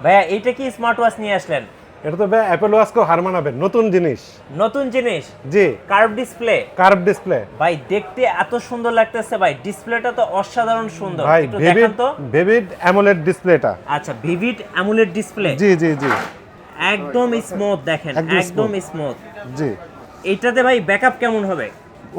ভাইয়া এইটা কি স্মার্ট ওয়াচ নিয়ে আসলেন? এটা তো ভাই অ্যাপল ওয়াচকেও হার মানাবে, নতুন জিনিস। নতুন জিনিস? জি, কার্ভ ডিসপ্লে। কার্ভ ডিসপ্লে ভাই দেখতে এত সুন্দর লাগতেছে ভাই, ডিসপ্লেটা তো অসাধারণ সুন্দর। ভাই। একটু দেখান তো। ভিভিড অ্যামোলেড ডিসপ্লেটা। আচ্ছা, ভিভিড অ্যামোলেড ডিসপ্লে। জি জি জি, একদম স্মুথ, দেখেন একদম স্মুথ। জি, এইটাতে ভাই ব্যাকআপ কেমন হবে?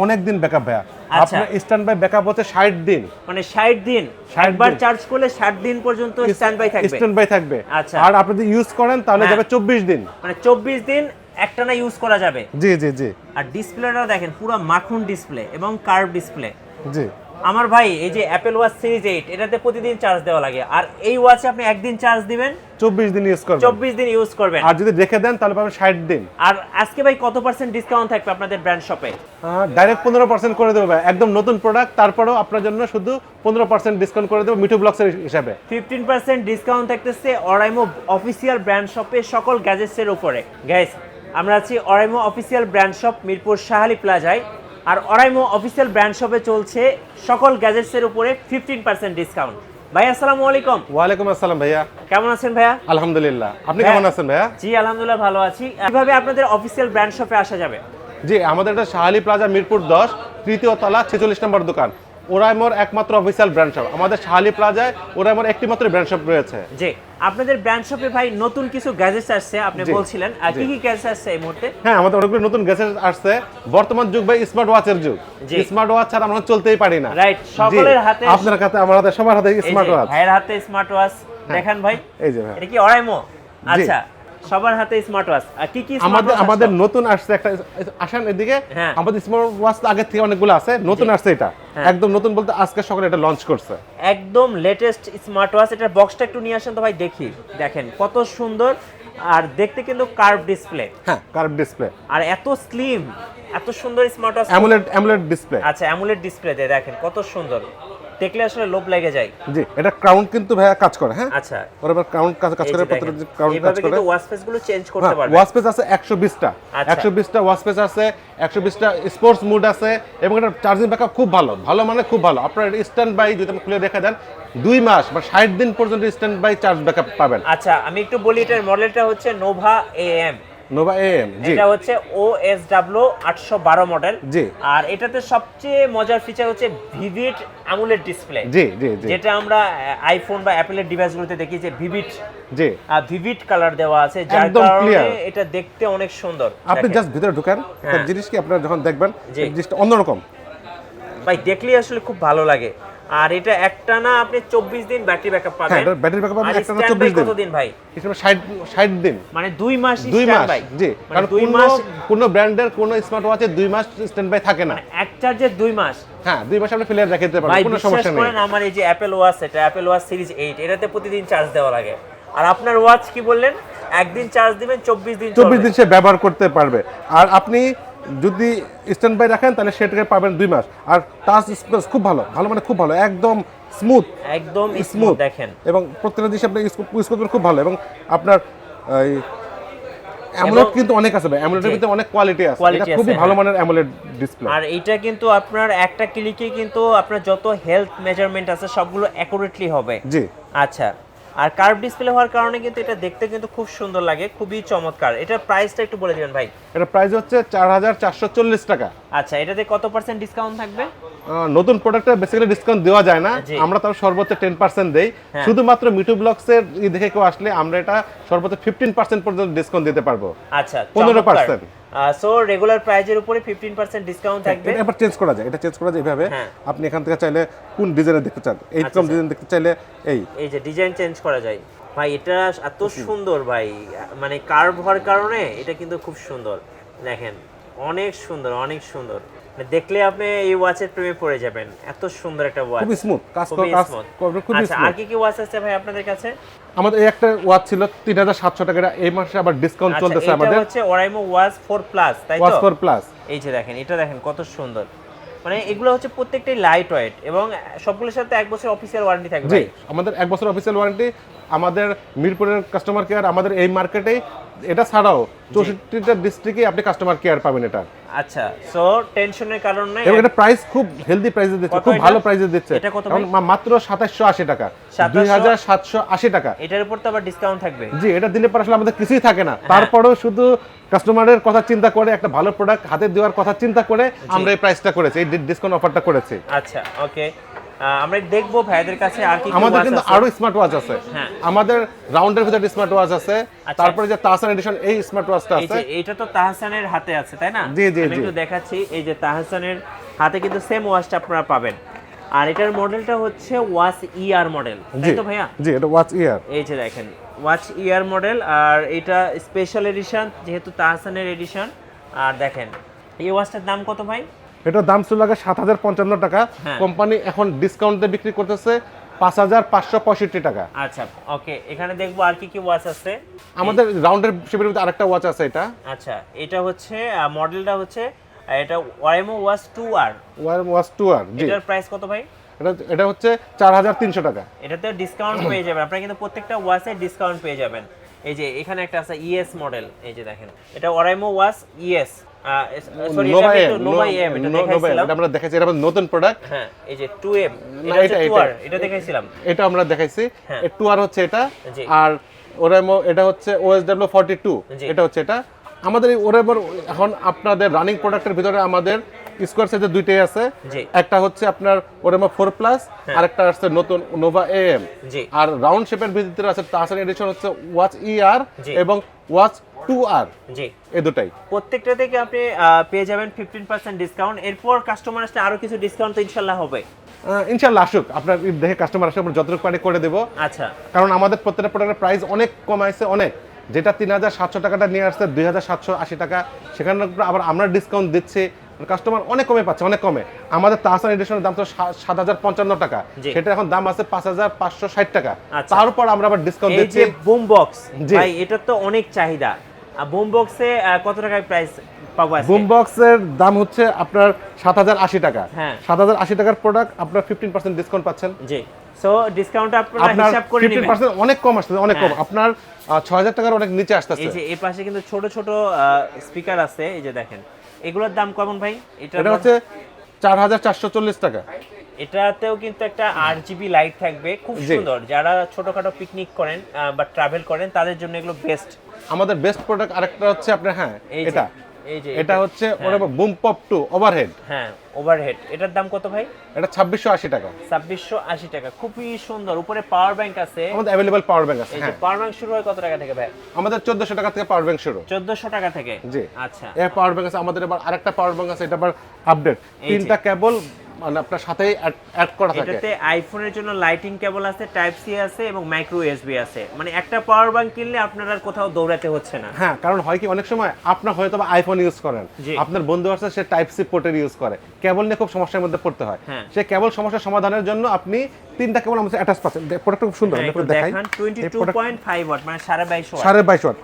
অনেক দিন ব্যাকআপ ভাইয়া। আচ্ছা। আপনার স্ট্যান্ড বাই ব্যাকআপ হচ্ছে 60 দিন। মানে 60 দিন, 60 একবার দিন। চার্জ করলে 60 দিন পর্যন্ত স্ট্যান্ড বাই থাকবে। স্ট্যান্ড বাই থাকবে। আচ্ছা। আর আপনি যদি ইউজ করেন তাহলে হ্যাঁ। যাবে 24 দিন। মানে 24 দিন একটানা ইউজ করা যাবে। জি জি জি আর ডিসপ্লেটা দেখেন পুরো মাখন ডিসপ্লে এবং কার্ভ ডিসপ্লে। জি। আমার ভাই এই যে অ্যাপল ওয়াচ সিরিজ 8 এটাতে প্রতিদিন চার্জ দেওয়া লাগে, আর এই ওয়াচে আপনি একদিন চার্জ দিবেন, 24 দিন ইউজ করবেন। 24 দিন ইউজ করবেন। আর যদি রেখে দেন তাহলে পাবেন 60 দিন। আর আজকে ভাই কত পার্সেন্ট ডিসকাউন্ট থাকবে আপনাদের ব্র্যান্ড শপে? ডাইরেক্ট 15% করে দেবো ভাই, একদম নতুন প্রোডাক্ট, তারপরেও আপনার জন্য শুধু 15% ডিসকাউন্ট করে দেবো মিঠু ব্লগসের হিসাবে। 15% ডিসকাউন্ট থাকতেছে অরাইমো অফিসিয়াল ব্র্যান্ড শপে সকল গ্যাজেটসের উপরে। গাইস, আমরা আছি Oraimo official brand shop Mirpur Shahali প্লাজায়। আর অরাইমো অফিসিয়াল ব্র্যান্ড শপে চলছে সকল গ্যাজেটসের উপরে 15% ডিসকাউন্ট। ভাই আসসালামু আলাইকুম। ওয়ালাইকুম আসসালাম ভাইয়া, কেমন আছেন ভাইয়া? আলহামদুলিল্লাহ। আপনি হ্যাঁ। কেমন আছেন ভাইয়া? জি আলহামদুলিল্লাহ ভালো আছি। কিভাবে আপনাদের অফিসিয়াল ব্র্যান্ড শপে আসা যাবে? জি, আমাদের এটা শাহালি প্লাজা মিরপুর 10 তৃতীয় তলা 46 নম্বর দোকান, ওরাইমোর একমাত্র অফিসিয়াল ব্র্যান্ড শপ। আমাদের শাহালি প্লাজায় ওরাইমোর একটি মাত্র ব্র্যান্ড শপ রয়েছে। জি, আপনাদের ব্র্যান্ড শপে ভাই নতুন কিছু গ্যাজেটস আসছে আপনি জি, বলছিলেন, আর কি জি। কি গ্যাজেটস আসছে এই মুহূর্তে? হ্যাঁ, আমাদের অনেকগুলো নতুন গ্যাজেট আসছে। বর্তমান যুগ ভাই স্মার্ট ওয়াচের যুগ। জি। স্মার্ট ওয়াচ ছাড়া আমরা চলতেই পারি না। রাইট, জি, সকলের হাতে। আপনার হাতে, আমার হাতে, সবার হাতে এই স্মার্ট যে ওয়াচ। ভাইয়ের হাতে স্মার্ট ওয়াচ দেখান ভাই। এই যে ভাই, এটা কি অরাইমো? আচ্ছা, সবার হাতে স্মার্ট ওয়াচ। আর কি কি স্মার্ট ওয়াচ? আমাদের নতুন আসছে একটা, আসেন এদিকে। হ্যাঁ। আমাদের স্মার্ট ওয়াচ আগে থেকে অনেকগুলো আছে, নতুন জি। আসছে এটা। হ্যাঁ। একদম নতুন বলতে আজকে সকালে এটা লঞ্চ করছে। একদম লেটেস্ট স্মার্ট ওয়াচ। এটার বক্সটা একটু নিয়ে আসেন তো ভাই, দেখি। দেখেন কত সুন্দর, আর দেখতে কিন্তু কার্ভ ডিসপ্লে। হ্যাঁ, কার্ভ ডিসপ্লে আর এত স্লিম, এত সুন্দর স্মার্ট ওয়াচ। AMOLED display. আচ্ছা, অ্যামোলেড ডিসপ্লে দিয়ে দেখেন কত সুন্দর, দেখলে আসলে লোভ লেগে যায়। জি, এটা ক্রাউন কিন্তু ভাইয়া কাজ করে। হ্যাঁ, আচ্ছা, ওর আবার ক্রাউন কাজ এই করে, যে দেখেন, প্রত্যেকটা ক্রাউন কাজ এইভাবে করে। কিন্তু ওয়াচ ফেস গুলো চেঞ্জ করতে পারবে। ওয়াচ পেজ আছে 120টা। আচ্ছা। 120টা ওয়াচ পেজ আছে, 120টা স্পোর্টস মুড আছে, এবং এটা চার্জিং ব্যাকআপ খুব ভালো, ভালো মানে খুব ভালো। আপনার স্ট্যান্ড বাই যদি আপনি খুলে দেখা দেন 2 মাস বা 60 দিন পর্যন্ত স্ট্যান্ড বাই চার্জ ব্যাকআপ পাবেন। আচ্ছা, আমি একটু বলি, এটার মডেলটা হচ্ছে নোভা এএম। Nova AM. জি, এটা হচ্ছে OSW 812 মডেল। জি। আর এটাতে সবচেয়ে মজার ফিচার হচ্ছে ভিভিড অ্যামোলেড ডিসপ্লে। জি জি জি যেটা আমরা আইফোন বা অ্যাপলের ডিভাইসগুলোতে দেখি যে ভিভিড, জি, ভিভিড কালার দেওয়া আছে, যার একদম কারণে clear। এটা দেখতে অনেক সুন্দর। আপনি দেখেন। জাস্ট ভিতরে ঢুকেন, একটা হ্যাঁ। জিনিস কি আপনারা যখন দেখবেন, জি। এই জিনিসটা অন্যরকম। ভাই দেখলেই আসলে খুব ভালো লাগে। আর এটা একটানা আপনি 24 দিন ব্যাটারি ব্যাকআপ হ্যাঁ, পাবেন। এটা ব্যাটারি ব্যাকআপ আর আপনি একটা না standby 24 দিন। কতদিন ভাই? হিসেবে 60 দিন। মানে 2 মাস 2 মাস। স্ট্যান্ডবাই। জি, মানে কারণ 2 মাস, কোন ব্র্যান্ডের কোন স্মার্ট ওয়াচে 2 মাস স্ট্যান্ড বাই থাকে না। এক চার্জে 2 মাস। হ্যাঁ, 2 মাস আপনি ফেলে রেখে দিতে ভাই পারবেন, কোনো বিশ্বাস সমস্যা নেই। করেন, আমার এই যে অ্যাপল ওয়াচ, এটা অ্যাপল ওয়াচ সিরিজ 8, এটাতে প্রতিদিন চার্জ দেওয়া লাগে। আর আপনার ওয়াচ কি বললেন, একদিন চার্জ দিবেন 24 দিন 24 চলবে। দিন সে ব্যবহার করতে পারবে। আর আপনি যদি স্ট্যান্ড বাই রাখেন তাহলে সেটাকে পাবেন 2 মাস। আর টাচ স্পেস খুব ভালো, ভালো মানে খুব ভালো, একদম স্মুথ, একদম স্মুথ স্মুথ দেখেন। এবং প্রত্যেকটা জিনিস আপনি ইউজ করবেন খুব ভালো। এবং আপনার এই অ্যামোলেড কিন্তু অনেক আছে ভাই, অ্যামোলেডের জি। ভিতরে অনেক কোয়ালিটি আছে, Quality এটা খুবই আছে, ভালো হ্যাঁ। মানের অ্যামোলেড ডিসপ্লে। আর এইটা কিন্তু আপনার একটা ক্লিকে কিন্তু আপনার যত হেলথ মেজারমেন্ট আছে সবগুলো অ্যাকুরেটলি হবে। জি, আচ্ছা, আর কার্ভ ডিসপ্লে হওয়ার কারণে কিন্তু এটা দেখতে কিন্তু খুব সুন্দর লাগে, খুবই চমৎকার। এটার প্রাইসটা একটু বলে দিবেন ভাই। এটা প্রাইস হচ্ছে 4440 টাকা। আচ্ছা, এটাতে কত পার্সেন্ট ডিসকাউন্ট থাকবে? নতুন প্রোডাক্টে বেসিক্যালি ডিসকাউন্ট দেওয়া যায় না, জি। আমরা তার সর্বোচ্চ 10% দেই। হ্যাঁ। শুধুমাত্র মিটু ব্লগসের দেখে কেউ আসলে আমরা এটা সর্বোচ্চ 15% পর্যন্ত ডিসকাউন্ট দিতে পারবো। আচ্ছা, 15%। সো রেগুলার প্রাইজের উপরে 15% ডিসকাউন্ট থাকবে। এটা আবার চেঞ্জ করা যায়, এটা চেঞ্জ করা যায় এইভাবে। হ্যাঁ। আপনি এখান থেকে চাইলে কোন ডিজাইনে দেখতে চান, এইরকম আচ্ছা। ডিজাইন দেখতে চাইলে এই যে ডিজাইন চেঞ্জ করা যায়। ভাই এটা এত সুন্দর ভাই, মানে কার্ভ হওয়ার কারণে এটা কিন্তু খুব সুন্দর। দেখেন অনেক সুন্দর, অনেক সুন্দর। মানে দেখলে আপনি এই ওয়াচের প্রেমে পড়ে যাবেন, এত সুন্দর একটা ওয়াচ। খুবই স্মুথ, কাজ খুবই কাজ smooth। করবে খুবই আচ্ছা, আর স্মুথ। কি কি ওয়াচ আছে ভাই আপনাদের কাছে? আমাদের এই একটা ওয়াচ ছিল 3700 টাকা, এই মাসে আবার ডিসকাউন্ট আচ্ছা, চলতেছে এটা আমাদের। হচ্ছে ওরাইমো ওয়াচ 4 প্লাস, তাই ওয়াচ তো? 4 প্লাস। এই যে দেখেন, এটা দেখেন কত সুন্দর। মানে এগুলো হচ্ছে প্রত্যেকটাই লাইট ওয়েট এবং সবগুলোর সাথে 1 বছর অফিসিয়াল ওয়ারেন্টি থাকবে জি, ভাই। আমাদের 1 বছর অফিসিয়াল ওয়ারেন্টি, আমাদের মিরপুরের কাস্টমার কেয়ার আমাদের এই মার্কেটেই, এটা ছাড়াও 64টা ডিস্ট্রিক্টে আপনি কাস্টমার কেয়ার পাবেন এটা। আচ্ছা, সো টেনশনের কারণ নাই। এবং এটা প্রাইস খুব হেলদি প্রাইসে দিচ্ছে, খুব ভালো প্রাইসে দিচ্ছে। এটা কত কারণ মাত্র 2780 টাকা, 2780 টাকা। এটার উপর তো আবার ডিসকাউন্ট থাকবে। জি, এটা দিলে পরে আসলে আমাদের কিছুই থাকে না, তারপরেও শুধু কাস্টমারের কথা চিন্তা করে, একটা ভালো প্রোডাক্ট হাতে দেওয়ার কথা চিন্তা করে আমরা এই প্রাইসটা করেছি, এই ডিসকাউন্ট অফারটা করেছি। আচ্ছা, ওকে, আমরা দেখবো ভাইদের কাছে আর কি আমাদের কিন্তু আরো স্মার্ট ওয়াচ আছে। হ্যাঁ, আমাদের রাউন্ডের ভিতরে স্মার্ট ওয়াচ আছে, তারপরে যে তাহসান এডিশন এই স্মার্ট ওয়াচটা আছে। এইটা তো তাহসানের হাতে আছে তাই না? জি জি আমি জি, একটু দেখাচ্ছি, এই যে তাহসানের হাতে কিন্তু সেম ওয়াচটা আপনারা পাবেন। আর এটার মডেলটা হচ্ছে ওয়াচ ইয়ার মডেল, তাই তো ভাইয়া? জি, এটা ওয়াচ ইয়ার। এই যে দেখেন ওয়াচ ইয়ার মডেল, আর এটা স্পেশাল এডিশন যেহেতু তাহসানের এডিশন। আর দেখেন এই ওয়াচটার দাম কত ভাই? এটার দাম ছিল আগে 7055 টাকা, কোম্পানি এখন ডিসকাউন্টে বিক্রি করতেছে 5565 টাকা। আচ্ছা, ওকে, এখানে দেখবো আর কি কি ওয়াচ আছে। আমাদের রাউন্ডের শেপের ভিতরে আরেকটা ওয়াচ আছে এটা। আচ্ছা, এটা হচ্ছে মডেলটা হচ্ছে এটা ওয়াইমো ওয়াচ 2R। ওয়াচ 2R, জি। এটার প্রাইস কত ভাই? এটা হচ্ছে 4300 টাকা। এটাতে ডিসকাউন্ট পেয়ে যাবেন আপনারা, কিন্তু প্রত্যেকটা ওয়াচে ডিসকাউন্ট পেয়ে যাবেন। এই যে এখানে একটা আছে ইএস মডেল, এই যে দেখেন এটা ওরাইমো ওয়াচ ইএস, সরি এটা একটু নোভা এম, এটা দেখাইছিলাম, এটা আমরা দেখাইছি, এটা নতুন প্রোডাক্ট। হ্যাঁ, এই যে 2M, এটা হচ্ছে 2R, এটা দেখাইছিলাম, এটা আমরা দেখাইছি। হ্যাঁ। 2R হচ্ছে এটা, জি। আর ওরাইমো এটা হচ্ছে OSW 42, জি। এটা হচ্ছে এটা। আমাদের এই ওরাইমোর এখন আপনাদের রানিং প্রোডাক্টের ভিতরে আমাদের স্কোয়ার সাইজে দুইটাই আছে। জি। একটা হচ্ছে আপনার ওরাইমো 4 প্লাস, আরেকটা আছে নতুন নোভা AM। জি। আর রাউন্ড শেপের ভিতরে আছে তাহসান এডিশন হচ্ছে ওয়াচ ER জি। এবং ওয়াচ 2R, জি। এই দুটাই। প্রত্যেকটা থেকে আপনি পেয়ে যাবেন 15% ডিসকাউন্ট। এরপর কাস্টমার আসলে আরো কিছু ডিসকাউন্ট তো ইনশাআল্লাহ হবে। ইনশাআল্লাহ আসুক, আপনার দেখে কাস্টমার আসলে আমরা যতটুকু পারি করে দেবো। আচ্ছা, কারণ আমাদের প্রত্যেকটা প্রোডাক্টের প্রাইস অনেক কমাইছে, অনেক। যেটা 3700 টাকাটা নিয়ে আসছে 2780 টাকা, সেখানে আবার আমরা ডিসকাউন্ট দিচ্ছি, কাস্টমার অনেক কমে পাচ্ছে, অনেক কমে। আমাদের তাহসান এডিশনের দাম তো 7055 টাকা, সেটা এখন দাম আছে 5560 টাকা। তারপর আমরা আবার ডিসকাউন্ট দিচ্ছি। এই যে বুম বক্স ভাই, এটা তো অনেক চাহিদা। আর বুম বক্সে কত টাকায় প্রাইস পাবো আজকে? বুম বক্সের দাম হচ্ছে আপনার 7080 টাকা। হ্যাঁ, 7080 টাকার প্রোডাক্ট আপনার 15% ডিসকাউন্ট পাচ্ছেন। জি। সো ডিসকাউন্টটা আপনারা হিসাব করে নেবেন। 15% অনেক কম আসছে, অনেক কম। আপনার 6000 টাকার অনেক নিচে আসতেছে। এই যে এই পাশে কিন্তু ছোট ছোট স্পিকার আছে, এই যে দেখেন এগুলোর দাম কেমন ভাই? এটা হচ্ছে 4440 টাকা। এটাতেও কিন্তু একটা RGB লাইট থাকবে, খুব সুন্দর। যারা ছোটখাটো পিকনিক করেন বা ট্রাভেল করেন তাদের জন্য এগুলো বেস্ট। আমাদের বেস্ট প্রোডাক্ট আরেকটা হচ্ছে আপনার, হ্যাঁ এটা, এই যে এটা হচ্ছে বুম পপ 2 ওভারহেড। হ্যাঁ, ওভারহেড। এটার দাম কত ভাই? এটা 2680 টাকা। 2680 টাকা, খুবই সুন্দর। উপরে পাওয়ার ব্যাংক আছে, আমাদের अवेलेबल পাওয়ার ব্যাংক আছে। এই যে হ্যাঁ, পাওয়ার ব্যাংক শুরু হয় কত টাকা থেকে ভাই? আমাদের 1400 টাকা থেকে পাওয়ার ব্যাংক শুরু। 1400 টাকা থেকে? জি। আচ্ছা, এই পাওয়ার ব্যাংক আছে। আমাদের এবার আরেকটা পাওয়ার ব্যাংক আছে, এটা আবার আপডেট, তিনটা কেবল মানে আপনার সাথেই অ্যাড করা থাকে। এটাতে আইফোনের জন্য লাইটিং কেবল আছে, টাইপ সি আছে এবং মাইক্রো USB আছে। মানে একটা পাওয়ার ব্যাংক কিনলে আপনার আর কোথাও দৌড়াতে হচ্ছে না। হ্যাঁ, কারণ হয় কি অনেক সময় আপনার হয়তো আইফোন ইউজ করেন, আপনার বন্ধু আছে সে টাইপ সি পোর্টের ইউজ করে, কেবল নিয়ে খুব সমস্যার মধ্যে পড়তে হয়। সে কেবল সমস্যার সমাধানের জন্য আপনি তিনটা কেবল আমাদের অ্যাটাচ পাচ্ছেন। প্রোডাক্টটা খুব সুন্দর, দেখেন 22.5 ওয়াট, মানে 22.5 ওয়াট, 22.5 ওয়াট,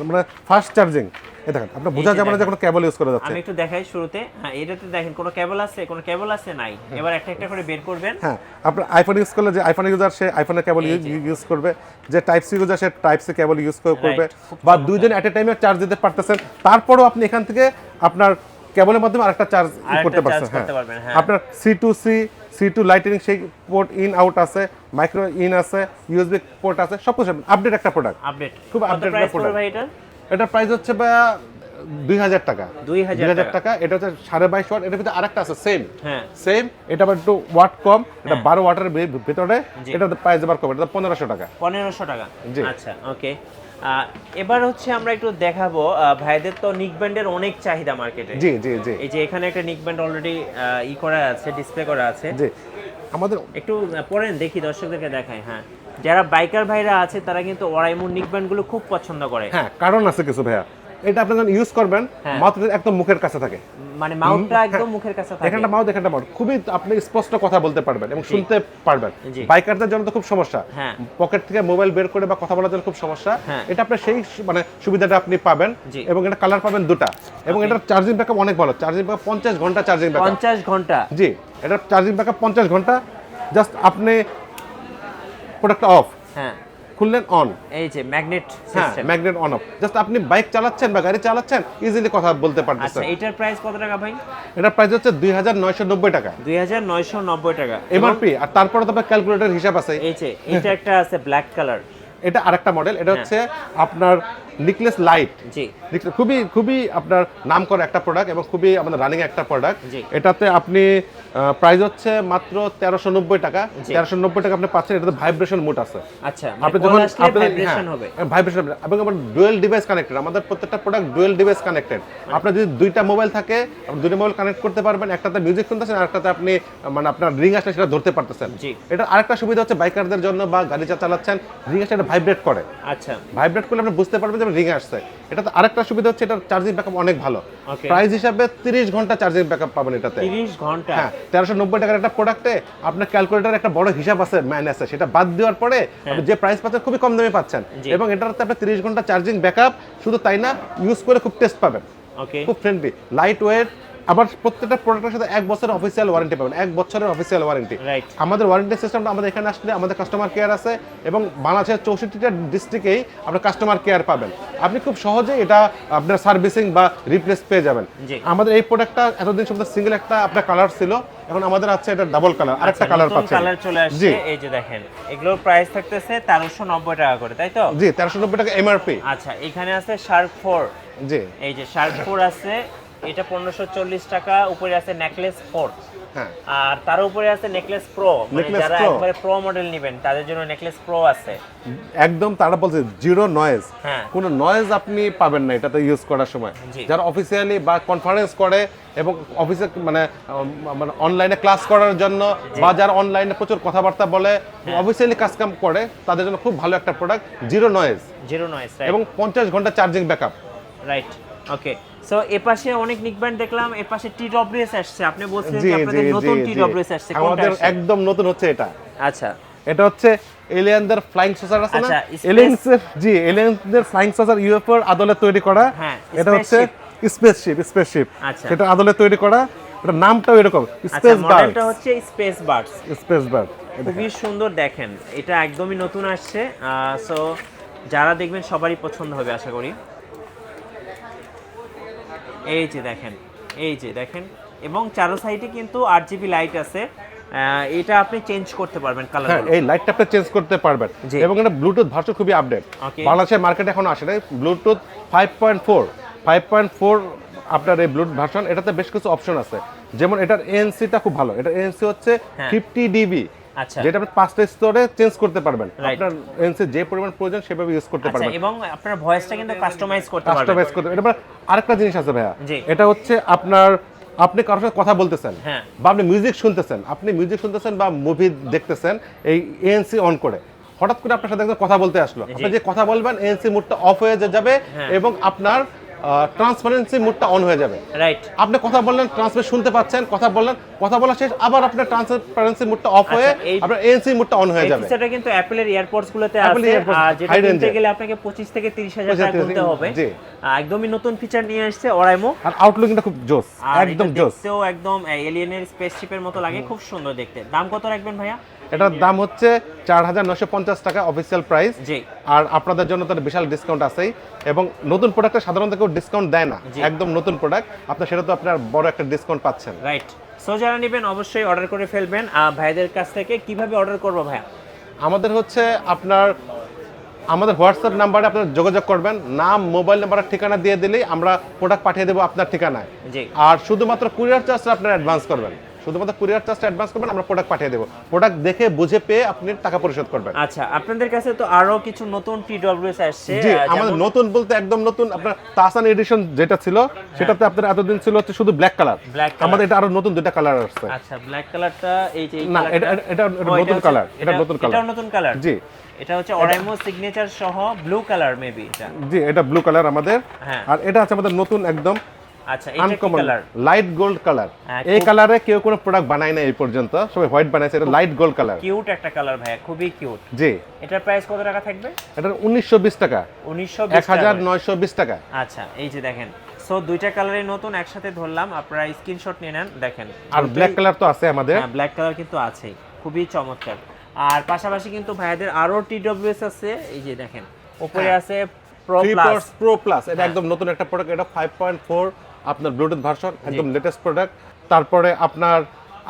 মানে ফাস্ট চার্জিং। এই দেখেন, আপনি বোঝা যাবে না যে কোনো কেবল ইউজ করা যাচ্ছে। আমি একটু দেখাই শুরুতে। হ্যাঁ, এটাতে দেখেন কোনো কেবল আছে, কোনো কেবল আছে নাই। এবার একটা একটা করে বের করবেন। হ্যাঁ, আপনি আইফোন ইউজ করলে যে আইফোন ইউজার সে আইফোনের কেবল ইউজ করবে, যে টাইপ সি ইউজার সে টাইপ সি কেবল ইউজ করবে, বা দুইজন এট এ টাইমে চার্জ দিতে পারতেছেন। তারপরও আপনি এখান থেকে আপনার কেবলের মাধ্যমে আরেকটা চার্জ করতে পারছেন। হ্যাঁ, আপনার C2C C2 লাইটিং সেই পোর্ট ইন আউট আছে, মাইক্রো ইন আছে, USB পোর্ট আছে, সব কিছু আপডেট একটা প্রোডাক্ট। আপডেট, খুব আপডেট একটা প্রোডাক্ট ভাই। এটা প্রাইস হচ্ছে 2000 টাকা। 2000 টাকা। এটা হচ্ছে 22.5 ওয়াট। এটার ভিতরে আরেকটা আছে সেম। হ্যাঁ, সেম, এটা আবার একটু ওয়াট কম, এটা 12 ওয়াটের ভিতরে। এটা প্রাইস আবার কম, এটা 1500 টাকা। 1500 টাকা। আচ্ছা, ওকে। এবার হচ্ছে আমরা একটু দেখাবো ভাইদের তো নিক ব্যান্ডের অনেক চাহিদা মার্কেটে। জি জি জি, এই যে এখানে একটা নিক ব্যান্ড অলরেডি করা আছে, ডিসপ্লে করা আছে। জি, আমাদের একটু পরেন দেখি, দর্শকদেরকে দেখাই। হ্যাঁ, যারা বাইকার ভাইরা আছে তারা কিন্তু ওরাইমো নিক ব্যান্ডগুলো খুব পছন্দ করে। হ্যাঁ, কারণ আছে কিছু ভাইয়া। এটা আপনি যখন ইউজ করবেন, মাউথটা একদম মুখের কাছে থাকে, মানে মাউথটা একদম মুখের কাছে থাকে। এখানটা মাউথ, এখানটা মাউথ, খুবই আপনি স্পষ্ট কথা বলতে পারবেন এবং শুনতে পারবেন। বাইকারদের জন্য তো খুব সমস্যা, পকেট থেকে মোবাইল বের করে বা কথা বলার জন্য খুব সমস্যা। এটা আপনার সেই মানে সুবিধাটা আপনি পাবেন, এবং এটা কালার পাবেন দুটা, এবং এটার চার্জিং ব্যাকআপ অনেক ভালো। চার্জিং ব্যাকআপ 50 ঘন্টা চার্জিং ব্যাকআপ। 50 ঘন্টা? জি, এটা চার্জিং ব্যাকআপ 50 ঘন্টা। জাস্ট আপনি প্রোডাক্ট অফ, হ্যাঁ, খুললেন অন, এই যে ম্যাগনেট হ্যাঁ system. Magnet on of, just আপনি বাইক চালাচ্ছেন বা গাড়ি চালাচ্ছেন ইজিলি কথা বলতে আচ্ছা, পারতেছেন। এটার প্রাইস কত টাকা ভাই? এটার প্রাইস হচ্ছে 2990 টাকা 2990 টাকা এমআরপি, আর তারপরে তো আপনার ক্যালকুলেটর হিসাব আছে। এই যে এটা একটা আছে ব্ল্যাক কালার। এটা আরেকটা মডেল, এটা হচ্ছে আপনার নিকলেস লাইট। জি খুবই খুবই আপনার নাম করা একটা প্রোডাক্ট এবং খুবই আমাদের রানিং একটা প্রোডাক্ট। জি। এটাতে আপনি প্রাইস হচ্ছে মাত্র 1390 টাকা। 1390 টাকা আপনি পাচ্ছেন। এটাতে ভাইব্রেশন মোড আছে। আচ্ছা, আপনি যখন ভাইব্রেশন হবে। ভাইব্রেশন এবং আমার ডুয়েল ডিভাইস কানেক্টেড, আমাদের প্রত্যেকটা প্রোডাক্ট ডুয়েল ডিভাইস কানেক্টেড। আপনার যদি দুইটা মোবাইল থাকে আপনি দুইটা মোবাইল কানেক্ট করতে পারবেন, একটাতে মিউজিক শুনতেছেন আর একটাতে আপনি মানে আপনার রিং আসলে সেটা ধরতে পারতেছেন। জি। এটা আরেকটা সুবিধা হচ্ছে বাইকারদের জন্য বা গাড়ি চালাচ্ছেন রিং আসলে এটা ভাইব্রেট করে। আচ্ছা, ভাইব্রেট করলে আপনি বুঝতে পারবেন যে রিং আসছে। এটাতে আরেকটা সুবিধা হচ্ছে এটার চার্জিং ব্যাকআপ অনেক ভালো। Okay. প্রাইস হিসাবে 30 ঘন্টা চার্জিং ব্যাকআপ পাবেন এটাতে। 30 ঘন্টা? হ্যাঁ, 1390 টাকার একটা প্রোডাক্টে আপনার ক্যালকুলেটর একটা বড় হিসাব আছে, মাইনাস আছে, সেটা বাদ দেওয়ার পরে আপনি যে প্রাইস পাচ্ছেন খুবই কম দামে পাচ্ছেন। জি। এবং এটাতে আপনি 30 ঘন্টা চার্জিং ব্যাকআপ, শুধু তাই না ইউজ করে খুব টেস্ট পাবেন, ওকে। খুব ফ্রেন্ডলি, লাইট ওয়েট। আবার প্রত্যেকটা প্রোডাক্টের সাথে 1 বছরের অফিসিয়াল ওয়ারেন্টি পাবেন, 1 বছরের অফিসিয়াল ওয়ারেন্টি। রাইট। আমাদের ওয়ারেন্টি সিস্টেমটা আমাদের এখানে আসলে আমাদের কাস্টমার কেয়ার আছে এবং বাংলাদেশের 64টা ডিস্ট্রিক্টেই আপনার কাস্টমার কেয়ার পাবেন। আপনি খুব সহজে এটা আপনার সার্ভিসিং বা রিপ্লেস পেয়ে যাবেন। জি। আমাদের এই প্রোডাক্টটা এতদিন শুধু সিঙ্গেল একটা আপনার কালার ছিল, এখন আমাদের আছে এটা ডাবল কালার, আরেকটা কালার পাচ্ছেন। কালার চলে আসছে। জি। এই যে দেখেন, এগুলোর প্রাইস থাকতেছে 1390 টাকা করে, তাই তো? জি, 1390 টাকা এমআরপি। আচ্ছা, এখানে আছে শার্ক 4। জি। এই যে শার্ক 4 আছে, এটা 1540 টাকা। উপরে আছে নেকলেস 4। হ্যাঁ। আর তার উপরে আছে নেকলেস প্রো, মানে নেকলেস যারা প্রো। একবারে প্রো মডেল নেবেন তাদের জন্য নেকলেস প্রো আছে। একদম তারা বলছে জিরো নয়েজ, হ্যাঁ। কোনো নয়েজ আপনি পাবেন না এটাতে ইউজ করার সময়। জি। যারা অফিসিয়ালি বা কনফারেন্স করে এবং অফিসে মানে অনলাইনে ক্লাস করার জন্য বা যারা অনলাইনে প্রচুর কথাবার্তা বলে অফিসিয়ালি কাজকাম করে তাদের জন্য খুব ভালো একটা প্রোডাক্ট, জিরো নয়েজ এবং 50 ঘন্টা চার্জিং ব্যাকআপ। রাইট, ওকে। সো এপাশে অনেক নিকব্যান্ড দেখলাম, এপাশে টিডব্লিউএস আসছে। আপনি বলছিলেন জি যে আপনাদের জি নতুন জি টিডব্লিউএস আসছে, কোনটা আমাদের আসছে? একদম নতুন হচ্ছে এটা। আচ্ছা, এটা হচ্ছে এলিয়ানদের ফ্লাইং সসার আছে না, আচ্ছা, space- এলিয়ানসের জি এলিয়ানদের ফ্লাইং সসার ইউএফওর আদলে তৈরি করা। হ্যাঁ, এটা হচ্ছে স্পেসশিপ, আচ্ছা। সেটা আদলে তৈরি করা। এটা নামটাও এরকম, আচ্ছা, স্পেস বার্ড। মডেলটা হচ্ছে স্পেস বার্ডস। স্পেস বার্ড খুবই সুন্দর, দেখেন এটা একদমই নতুন আসছে। সো যারা দেখবেন সবারই পছন্দ হবে আশা করি। এই যে দেখেন, এই যে দেখেন, এবং চারো সাইডে কিন্তু RGB লাইট আছে। এটা আপনি চেঞ্জ করতে পারবেন কালার। হ্যাঁ, এই লাইটটা আপনি চেঞ্জ করতে পারবেন। জি। এবং এটা ব্লুটুথ ভার্সন খুবই আপডেট। Okay. বাংলাদেশের মার্কেটে এখনো আসে নাই। ব্লুটুথ 5.4 আপনার এই ব্লুটুথ ভার্সন, এটাতে বেশ কিছু অপশন আছে। যেমন এটার এএনসিটা খুব ভালো, এটা এএনসি হচ্ছে হ্যাঁ। 50 ডিবি, আচ্ছা, যেটা আপনি 5টা স্তরে চেঞ্জ করতে পারবেন। Right. আপনার এএনসি যে পরিমাণ প্রয়োজন সেভাবে ইউজ করতে আচ্ছা, পারবেন। এবং আপনার ভয়েসটা কিন্তু কাস্টমাইজ করতে পারবেন। কাস্টমাইজ করতে। এটা আরেকটা জিনিস আছে ভাইয়া, জি। এটা হচ্ছে আপনার আপনি কারোর সাথে কথা বলতেছেন হ্যাঁ। বা আপনি মিউজিক শুনতেছেন বা মুভি দেখতেছেন, এই এএনসি অন করে হঠাৎ করে আপনার সাথে একজন কথা বলতে আসলো, আপনি যে কথা বলবেন এএনসি মুডটা অফ হয়ে যাবে হ্যাঁ। এবং আপনার ট্রান্সপারেন্সি মুডটা অন হয়ে যাবে। রাইট। আপনি কথা বললেন, ট্রান্সমিট শুনতে পাচ্ছেন, কথা বলা শেষ, আবার আপনার ট্রান্সপারেন্সি মুডটা অফ হয়ে আচ্ছা, এই- আপনার এএনসি মুডটা অন হয়ে যাবে। সেটা কিন্তু অ্যাপলের এয়ারপডস গুলোতে Apple আছে, earpods, আর যেটা high কিনতে range-এ। গেলে আপনাকে 25 থেকে 30 হাজার টাকা 25 গুনতে হবে। জি। একদমই নতুন ফিচার নিয়ে আসছে ওরাইমো। আর আউটলুকিংটা খুব জোস, আর একদম এটা জোস। দেখতেও একদম এলিয়েনের স্পেসশিপের মতো লাগে, খুব সুন্দর দেখতে। দাম কত রাখবেন ভাইয়া? এটার দাম হচ্ছে 4950 টাকা অফিসিয়াল প্রাইস। জি। আর আপনাদের জন্য তো বিশাল ডিসকাউন্ট আছেই, এবং নতুন প্রোডাক্টে সাধারণত কেউ ডিসকাউন্ট দেয় না, জি। একদম নতুন প্রোডাক্ট আপনার, সেটা তো আপনার বড় একটা ডিসকাউন্ট পাচ্ছেন। রাইট। সো যারা নেবেন অবশ্যই অর্ডার করে ফেলবেন। ভাইদের কাছ থেকে কিভাবে অর্ডার করবো ভাইয়া? আমাদের হচ্ছে আমাদের হোয়াটসঅ্যাপ নাম্বারে আপনারা যোগাযোগ করবেন, নাম, মোবাইল নাম্বার, ঠিকানা দিয়ে দিলেই আমরা প্রোডাক্ট পাঠিয়ে দেবো আপনার ঠিকানায়। জি। আর শুধুমাত্র কুরিয়ার চার্জটা আপনারা অ্যাডভান্স করবেন, আমরা প্রোডাক্ট পাঠিয়ে দেবো। প্রোডাক্ট দেখে বুঝে পেয়ে আপনি টাকা পরিশোধ করবেন। আচ্ছা, আপনাদের কাছে তো আরো কিছু নতুন টিডব্লিউএস আসছে। জি, আমাদের নতুন বলতে একদম নতুন আপনার তাসান এডিশন যেটা ছিল সেটাতে আপনার এতদিন ছিল হচ্ছে শুধু ব্ল্যাক কালার। আমাদের এটা আরো নতুন দুটো কালার আসছে। আচ্ছা, ব্ল্যাক কালারটা এই যে না, এটা নতুন কালার, এটা নতুন কালার। এটা নতুন কালার। জি। এটা হচ্ছে ওরাইমো সিগনেচার সহ ব্লু কালার মেবি এটা। জি, এটা ব্লু কালার আমাদের। হ্যাঁ। আর এটা আছে আমাদের নতুন একদম আচ্ছা, এটা কি uncommon colour? Light gold colour. হ্যাঁ, এই কালারে কেউ কোনো প্রোডাক্ট বানায় না এই পর্যন্ত, সবাই হোয়াইট বানাইছে, এটা লাইট গোল্ড কালার। কিউট একটা কালার ভাইয়া, খুবই কিউট। জি। এটার প্রাইস কত টাকা থাকবে? এটা 1920 টাকা। 1920 টাকা। 1920 টাকা। আচ্ছা, এই যে দেখেন, সো দুইটা কালারই নতুন একসাথে ধরলাম, আপনারা স্ক্রিনশট নিয়ে নেন। দেখেন, আর ব্ল্যাক কালার তো আছে আমাদের। হ্যাঁ, ব্ল্যাক কালার কিন্তু আছেই, খুবই চমৎকার। আর পাশাপাশি কিন্তু ভাইয়াদের আরো TWS আছে, এই যে দেখেন উপরে হ্যাঁ। আছে প্রো 3 প্লাস। প্রো প্লাস এটা হ্যাঁ। একদম নতুন একটা প্রোডাক্ট, এটা 5.4 আপনার ব্লুটুথ ভার্সন, একদম লেটেস্ট প্রোডাক্ট। তারপরে আপনার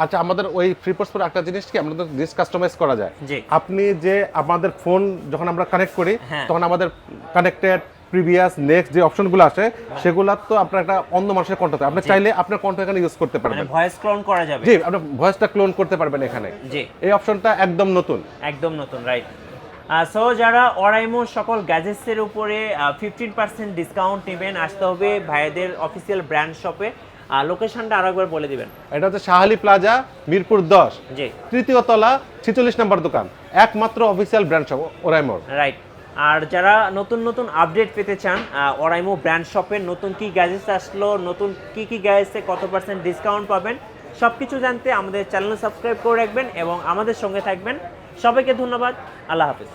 আচ্ছা আমাদের ওই ফ্রিপোর্টস পরে একটা জিনিস কি আমাদের ডিস কাস্টমাইজ করা যায়। জি। আপনি যে আমাদের ফোন যখন আমরা কানেক্ট করি হ্যাঁ। তখন আমাদের কানেক্টেড প্রিভিয়াস নেক্সট যে অপশনগুলো আসে সেগুলো তো আপনার একটা অন্য মানুষের কণ্ঠ আপনি চাইলে আপনার কণ্ঠ এখানে ইউজ করতে মানে পারবেন। ভয়েস ক্লোন করা যাবে। জি, আপনি ভয়েসটা ক্লোন করতে পারবেন এখানে। জি, এই অপশনটা একদম নতুন। একদম নতুন, রাইট। সো যারা অরাইমো সকল গ্যাজেটসের উপরে 15% ডিসকাউন্ট নেবেন, আসতে হবে ভাইয়াদের অফিসিয়াল ব্র্যান্ড শপে। লোকেশনটা আরো একবার বলে দিবেন। এটা হচ্ছে শাহালি প্লাজা, মিরপুর 10, জি, তৃতীয় তলা, 46 নম্বর দোকান, একমাত্র অফিসিয়াল ব্র্যান্ড শপ ওরাইমোর। রাইট। আর যারা নতুন নতুন আপডেট পেতে চান, অরাইমো ব্র্যান্ড শপের নতুন কি গ্যাজেটস আসলো, নতুন কি গ্যাজেটসে কত % ডিসকাউন্ট পাবেন, সব কিছু জানতে আমাদের চ্যানেল সাবস্ক্রাইব করে রাখবেন এবং আমাদের সঙ্গে থাকবেন। সবাইকে ধন্যবাদ, আল্লাহ হাফেজ।